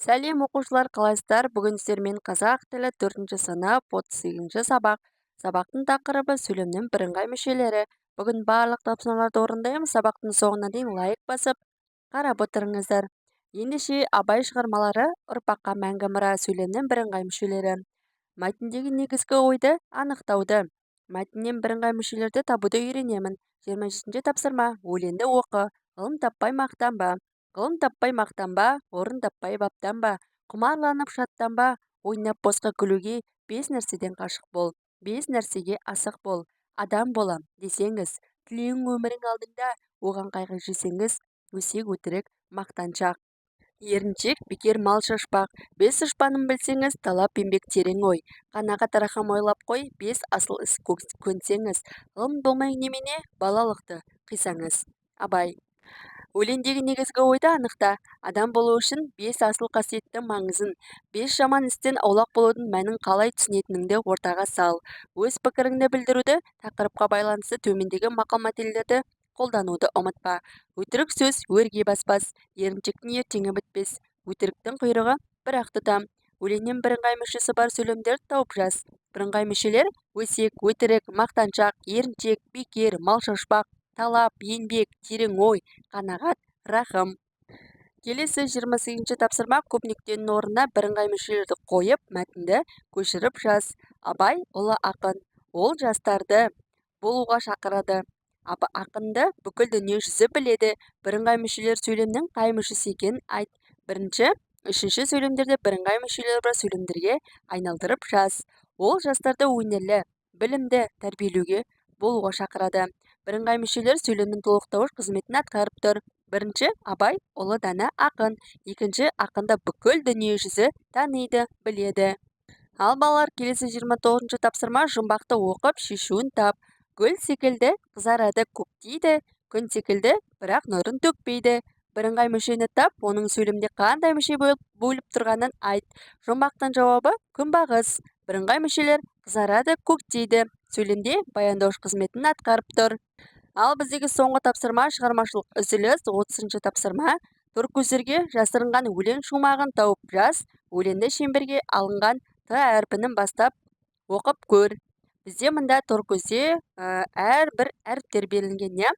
Сәлем оқушылар, қалайсыздар? Бүгін сіздермен қазақ тілі 4-ші сынып 38-ші сабақ. Сабақтың тақырыбы сөйлемнің бірыңғай мүшелері. Бүгін барлық тапсырмаларды орындаймыз. Сабақтың соңына дейін лайк басып қарап отырыңыздар. Ендеше Абай шығармалары ұрпаққа мәңгі мұра сөйлемнің бірыңғай мүшелері. Мәтіндегі негізгі ойды анықтауды. Мәтіннен бірыңғай мүшелерді табуды үйренемін. 25-ші тапсырма. Өлеңді оқы. Ғылым таппай мақтанба. Ғылым таппай мақтанба, орын таппай баптанба, құмарланып шаттанба, ойнап босқа күлуге 5 нәрседен қашық бол, 5 нәрсеге асық бол. Адам болам десеңіз, тілеуің өмірің алдыңда, оған қайғы жесеңіз, өсек өтірік мақтаншақ. Еріншек бекер мал шашпақ, 5 ұшпанын білсеңіз, талап еңбек терең ой. Қанағат рахым ойлап қой, 5 асыл іс көнсеңіз, ғылым болмай немене, балалықты қисаңыз. Абай. Өлеңдегі негізгі ойды анықта. Адам болу үшін 5 асыл қасиеттің маңызын, 5 жаман істен аулақ болудың мәнін қалай түсінетініңді ортаға сал. Өз пікіріңді білдіруді, тақырыпқа байланысты төмендегі мақал-мәтелдерді қолдануды ұмытпа. Өтірік сөз өрге баспас, еріншектің ертеңі бітпес. Өтіріктің құйрығы бір-ақ тұтам. Өлеңнен бірыңғай мүшесі бар сөйлемдерді тауып жаз. Бірыңғай мүшелер өсек, өтірік, мақтаншақ, еріншек, бекер, мал шашпақ, талап, еңбек, терең ой, қанағат, рахым. Келесі 28-ші тапсырма. Көп нүктенің орнына бірыңғай мүшелерді қойып, мәтінді көшіріп жаз. Абай ұлы ақын. Ол жастарды болуға шақырады. Ақынды бүкіл дүние жүзі біледі. Бірыңғай мүшелер сөйлемнің қай мүшесі екенін айт. Бірінші, үшінші сөйлемдерді бірыңғай мүшелері бар сөйлемдерге айналдырып жаз. Ол жастарды өнерлі, білімді тәрбиелеуге болуға шақырады. Бірыңғай мүшелер сөйлемнің толықтауыш қызметін атқарып тұр. Бірінші, Абай ұлы дана ақын. Екінші, ақынды бүкіл дүние жүзі таниды, біледі. Ал балалар, келесі 29-ші тапсырма. Жұмбақты оқып, шешуін тап. Гүл секілді қызарады, көктейді, күн секілді, бірақ нұрын төкпейді. Бірыңғай мүшені тап, оның сөйлемде қандай мүше бөліп тұрғанын айт. Жұмбақтың жауабы күнбағыс. Бірыңғай мүшелер қызарады, көктейді. Сөйлемде баяндауыш қызметін атқарып тұр. Ал біздегі соңғы тапсырма шығармашылық үзіліс. 30-ші тапсырма. Торкөздерге жасырынған өлең шумағын тауып жаз. Өлеңді шеңберге алынған Т әрпінен бастап оқып көр. Бізде мында торкөзде әрбір әріптер берілген, не?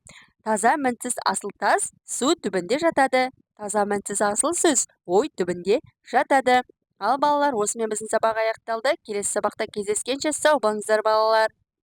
Таза мінсіз асыл тас су түбінде жатады. Таза мінсіз асыл сөз ой түбінде жатады. Ал балалар, осымен біздің сабақ аяқталды. Келесі сабақта кездескенше сау болыңыздар балалар.